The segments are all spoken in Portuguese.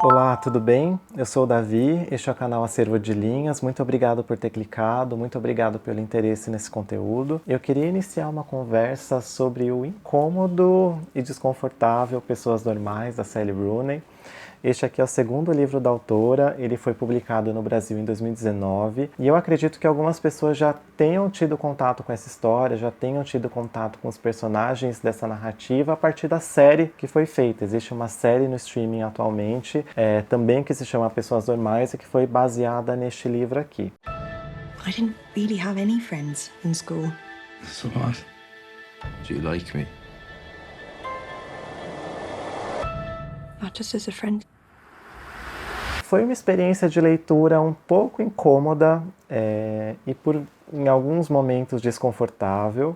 Olá, tudo bem? Eu sou o Davi, este é o canal Acervo de Linhas. Muito obrigado por ter clicado, muito obrigado pelo interesse nesse conteúdo. Eu queria iniciar uma conversa sobre o incômodo e desconfortável Pessoas Normais, da Sally Rooney. Este aqui é o segundo livro da autora, ele foi publicado no Brasil em 2019 e eu acredito que algumas pessoas já tenham tido contato com essa história, já tenham tido contato com os personagens dessa narrativa a partir da série que foi feita. Existe uma série no streaming atualmente, também que se chama Pessoas Normais e que foi baseada neste livro aqui. I didn't really have any friends in school. So what? Do you like me? Not just as a friend. Foi uma experiência de leitura um pouco incômoda e em alguns momentos desconfortável.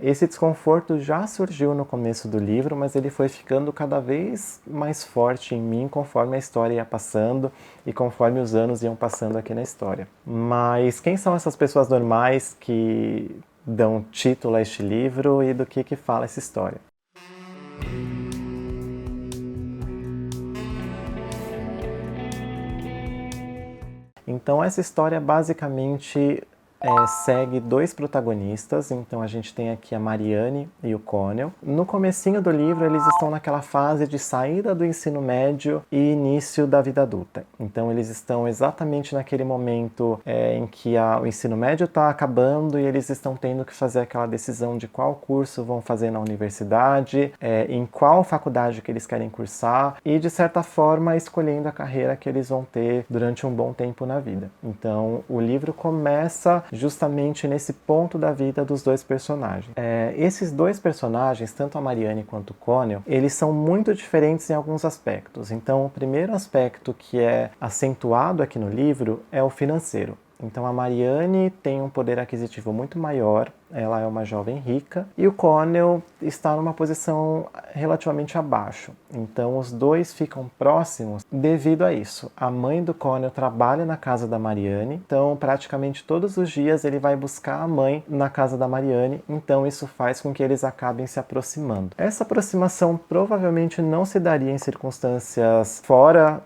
Esse desconforto já surgiu no começo do livro, mas ele foi ficando cada vez mais forte em mim conforme a história ia passando e conforme os anos iam passando aqui na história. Mas quem são essas pessoas normais que dão título a este livro e do que fala essa história? Então essa história basicamente segue dois protagonistas. Então a gente tem aqui a Marianne e o Connell. No comecinho do livro eles estão naquela fase de saída do ensino médio e início da vida adulta. Então eles estão exatamente naquele momento em que o ensino médio está acabando e eles estão tendo que fazer aquela decisão de qual curso vão fazer na universidade, em qual faculdade que eles querem cursar e de certa forma escolhendo a carreira que eles vão ter durante um bom tempo na vida. Então o livro começa justamente nesse ponto da vida dos dois personagens. Esses dois personagens, tanto a Marianne quanto o Connell, eles são muito diferentes em alguns aspectos. Então, o primeiro aspecto que é acentuado aqui no livro é o financeiro. Então, a Marianne tem um poder aquisitivo muito maior, ela é uma jovem rica, e o Connell está numa posição relativamente abaixo. Então, os dois ficam próximos devido a isso. A mãe do Connell trabalha na casa da Marianne, então praticamente todos os dias ele vai buscar a mãe na casa da Marianne, então isso faz com que eles acabem se aproximando. Essa aproximação provavelmente não se daria em circunstâncias fora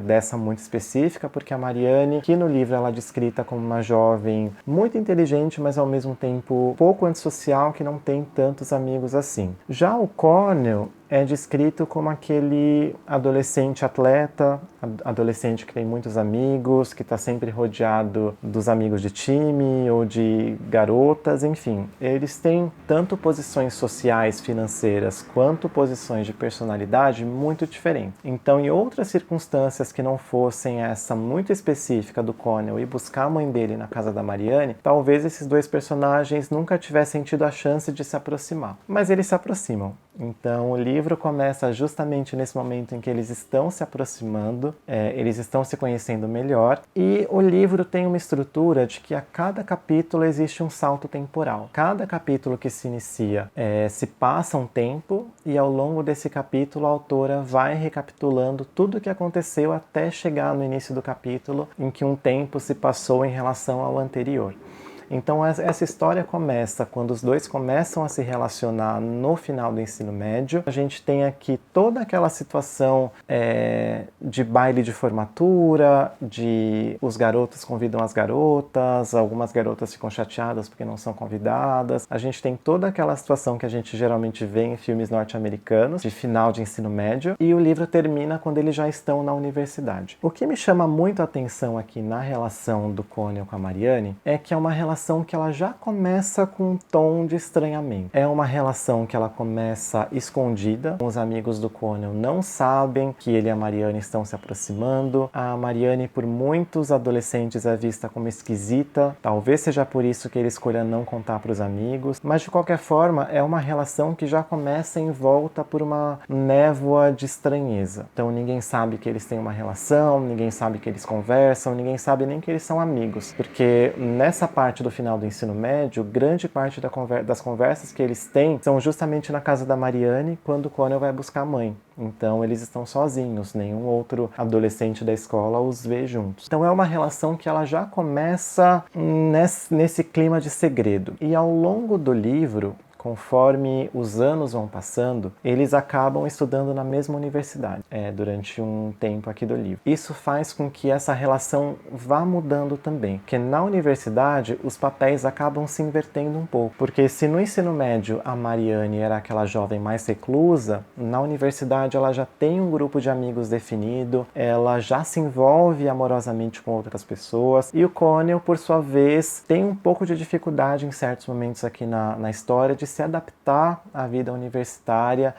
dessa muito específica, porque a Marianne, que no livro ela é descrita como uma jovem muito inteligente, mas ao mesmo tempo pouco antissocial, que não tem tantos amigos assim. Já o Connell é descrito como aquele adolescente atleta, adolescente que tem muitos amigos, que está sempre rodeado dos amigos de time ou de garotas, enfim. Eles têm tanto posições sociais, financeiras, quanto posições de personalidade muito diferentes. Então, em outras circunstâncias que não fossem essa muito específica do Connell e buscar a mãe dele na casa da Marianne, talvez esses dois personagens nunca tivessem tido a chance de se aproximar. Mas eles se aproximam. Então, o livro começa justamente nesse momento em que eles estão se aproximando, eles estão se conhecendo melhor, e o livro tem uma estrutura de que a cada capítulo existe um salto temporal. Cada capítulo que se inicia se passa um tempo, e ao longo desse capítulo a autora vai recapitulando tudo o que aconteceu até chegar no início do capítulo em que um tempo se passou em relação ao anterior. Então essa história começa quando os dois começam a se relacionar no final do ensino médio. A gente tem aqui toda aquela situação de baile de formatura, de os garotos convidam as garotas, algumas garotas ficam chateadas porque não são convidadas. A gente tem toda aquela situação que a gente geralmente vê em filmes norte-americanos, de final de ensino médio, e o livro termina quando eles já estão na universidade. O que me chama muito a atenção aqui na relação do Connell com a Marianne é que é uma relação que ela já começa com um tom de estranhamento. É uma relação que ela começa escondida. Os amigos do Connell não sabem que ele e a Marianne estão se aproximando. A Marianne, por muitos adolescentes, é vista como esquisita. Talvez seja por isso que ele escolha não contar para os amigos. Mas, de qualquer forma, é uma relação que já começa envolta por uma névoa de estranheza. Então, ninguém sabe que eles têm uma relação, ninguém sabe que eles conversam, ninguém sabe nem que eles são amigos. Porque nessa parte do final do ensino médio, grande parte das conversas que eles têm são justamente na casa da Marianne, quando o Connell vai buscar a mãe. Então eles estão sozinhos, nenhum outro adolescente da escola os vê juntos. Então é uma relação que ela já começa nesse clima de segredo. E ao longo do livro, conforme os anos vão passando, eles acabam estudando na mesma universidade durante um tempo aqui do livro. Isso faz com que essa relação vá mudando também, porque na universidade os papéis acabam se invertendo um pouco, porque se no ensino médio a Marianne era aquela jovem mais reclusa, na universidade ela já tem um grupo de amigos definido, ela já se envolve amorosamente com outras pessoas, e o Connell, por sua vez, tem um pouco de dificuldade em certos momentos aqui na história de se adaptar à vida universitária,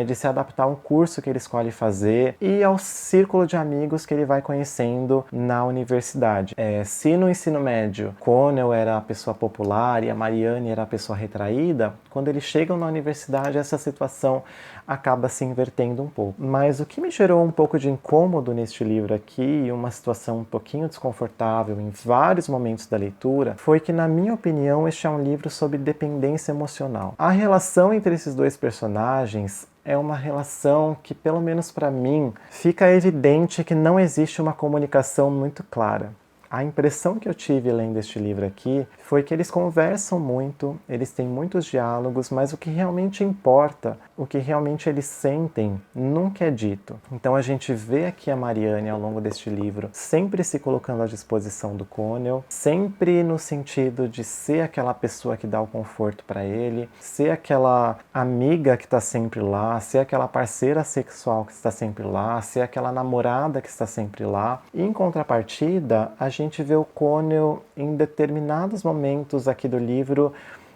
de se adaptar ao curso que ele escolhe fazer e ao círculo de amigos que ele vai conhecendo na universidade. Se no ensino médio Connell era a pessoa popular e a Marianne era a pessoa retraída, quando eles chegam na universidade essa situação acaba se invertendo um pouco. Mas o que me gerou um pouco de incômodo neste livro aqui, e uma situação um pouquinho desconfortável em vários momentos da leitura, foi que, na minha opinião, este é um livro sobre dependência emocional. A relação entre esses dois personagens é uma relação que, pelo menos para mim, fica evidente que não existe uma comunicação muito clara. A impressão que eu tive lendo este livro aqui foi que eles conversam muito, eles têm muitos diálogos, mas o que realmente importa, o que realmente eles sentem, nunca é dito. Então a gente vê aqui a Marianne ao longo deste livro sempre se colocando à disposição do Connell, sempre no sentido de ser aquela pessoa que dá o conforto para ele, ser aquela amiga que está sempre lá, ser aquela parceira sexual que está sempre lá, ser aquela namorada que está sempre lá. E em contrapartida, a gente vê o Connell em determinados momentos aqui do livro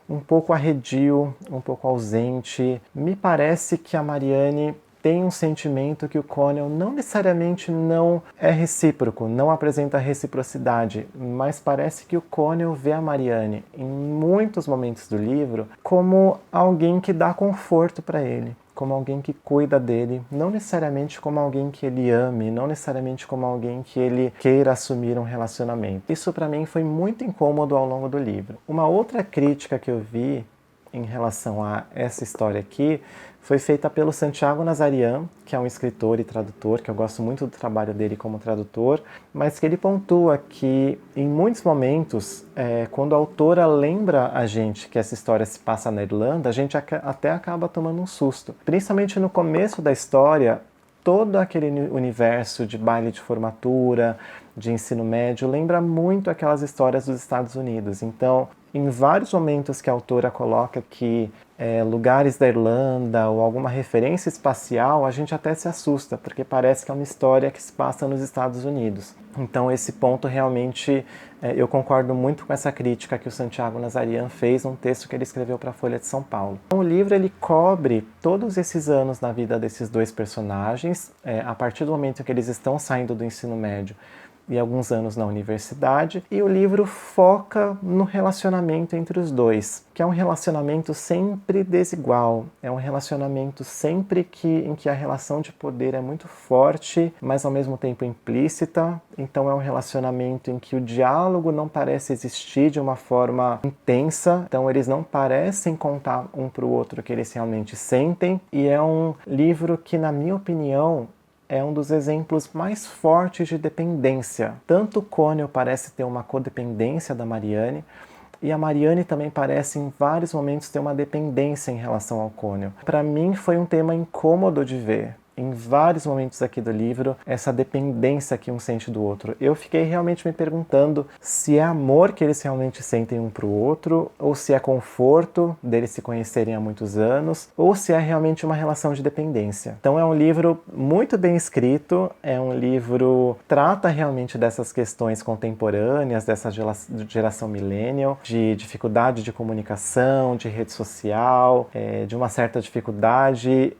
um pouco arredio, um pouco ausente. Me parece que a Marianne tem um sentimento que o Connell não necessariamente não é recíproco, não apresenta reciprocidade, mas parece que o Connell vê a Marianne em muitos momentos do livro como alguém que dá conforto para ele, como alguém que cuida dele, não necessariamente como alguém que ele ame, não necessariamente como alguém que ele queira assumir um relacionamento. Isso para mim foi muito incômodo ao longo do livro. Uma outra crítica que eu vi em relação a essa história aqui foi feita pelo Santiago Nazarian, que é um escritor e tradutor, que eu gosto muito do trabalho dele como tradutor, mas que ele pontua que em muitos momentos, quando a autora lembra a gente que essa história se passa na Irlanda, a gente até acaba tomando um susto. Principalmente no começo da história, todo aquele universo de baile de formatura, de ensino médio, lembra muito aquelas histórias dos Estados Unidos. Então, em vários momentos que a autora coloca que lugares da Irlanda ou alguma referência espacial, a gente até se assusta, porque parece que é uma história que se passa nos Estados Unidos. Então esse ponto realmente, eu concordo muito com essa crítica que o Santiago Nazarian fez num texto que ele escreveu para a Folha de São Paulo. Então, o livro ele cobre todos esses anos na vida desses dois personagens, a partir do momento que eles estão saindo do ensino médio e alguns anos na universidade, e o livro foca no relacionamento entre os dois, que é um relacionamento sempre desigual, é um relacionamento sempre em que a relação de poder é muito forte, mas ao mesmo tempo implícita. Então é um relacionamento em que o diálogo não parece existir de uma forma intensa, então eles não parecem contar um para o outro o que eles realmente sentem, e é um livro que, na minha opinião, é um dos exemplos mais fortes de dependência. Tanto o Connell parece ter uma codependência da Marianne, e a Marianne também parece em vários momentos ter uma dependência em relação ao Connell. Para mim foi um tema incômodo de ver. Em vários momentos aqui do livro, essa dependência que um sente do outro. Eu fiquei realmente me perguntando se é amor que eles realmente sentem um pro outro, ou se é conforto deles se conhecerem há muitos anos, ou se é realmente uma relação de dependência. Então é um livro muito bem escrito, é um livro que trata realmente dessas questões contemporâneas, dessa geração millennial, de dificuldade de comunicação, de rede social, de uma certa dificuldade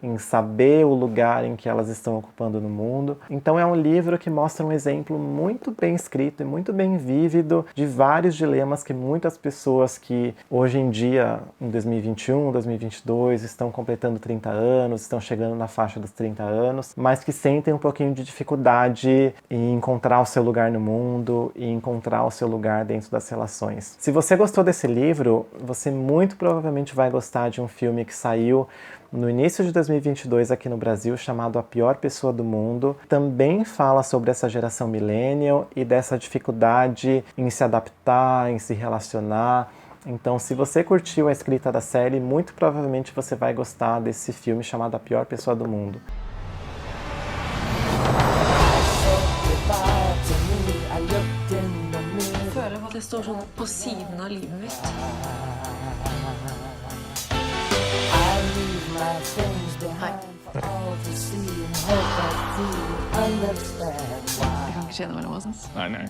em saber o lugar em que elas estão ocupando no mundo. Então é um livro que mostra um exemplo muito bem escrito e muito bem vívido de vários dilemas que muitas pessoas que hoje em dia, em 2021, 2022, estão completando 30 anos, estão chegando na faixa dos 30 anos, mas que sentem um pouquinho de dificuldade em encontrar o seu lugar no mundo e encontrar o seu lugar dentro das relações. Se você gostou desse livro, você muito provavelmente vai gostar de um filme que saiu no início de 2022 aqui no Brasil, chamado A Pior Pessoa do Mundo. Também fala sobre essa geração millennial e dessa dificuldade em se adaptar, em se relacionar, Então, se você curtiu a escrita da série, muito provavelmente você vai gostar desse filme chamado A Pior Pessoa do Mundo. Føler at jeg står sånn på siden av livet mitt. Nei. Jeg kan ikke kjenne mellom oss. Nei.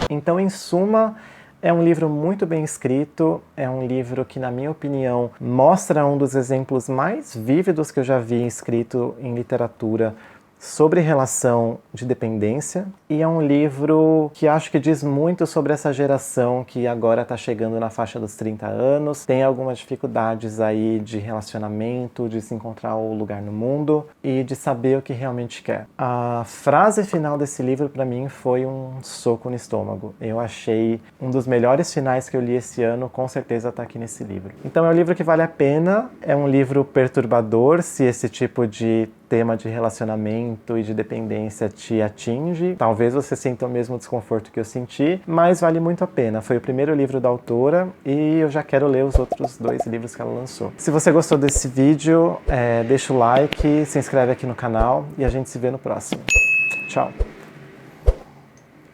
Então, em suma, é um livro muito bem escrito, é um livro que, na minha opinião, mostra um dos exemplos mais vívidos que eu já vi escrito em literatura sobre relação de dependência, e é um livro que acho que diz muito sobre essa geração que agora está chegando na faixa dos 30 anos, tem algumas dificuldades aí de relacionamento, de se encontrar o lugar no mundo e de saber o que realmente quer. A frase final desse livro para mim foi um soco no estômago. Eu achei um dos melhores finais que eu li esse ano, com certeza está aqui nesse livro. Então é um livro que vale a pena, é um livro perturbador se esse tipo de tema de relacionamento e de dependência te atinge. Talvez você sinta o mesmo desconforto que eu senti, mas vale muito a pena. Foi o primeiro livro da autora e eu já quero ler os outros 2 livros que ela lançou. Se você gostou desse vídeo, deixa o like, se inscreve aqui no canal e a gente se vê no próximo. Tchau!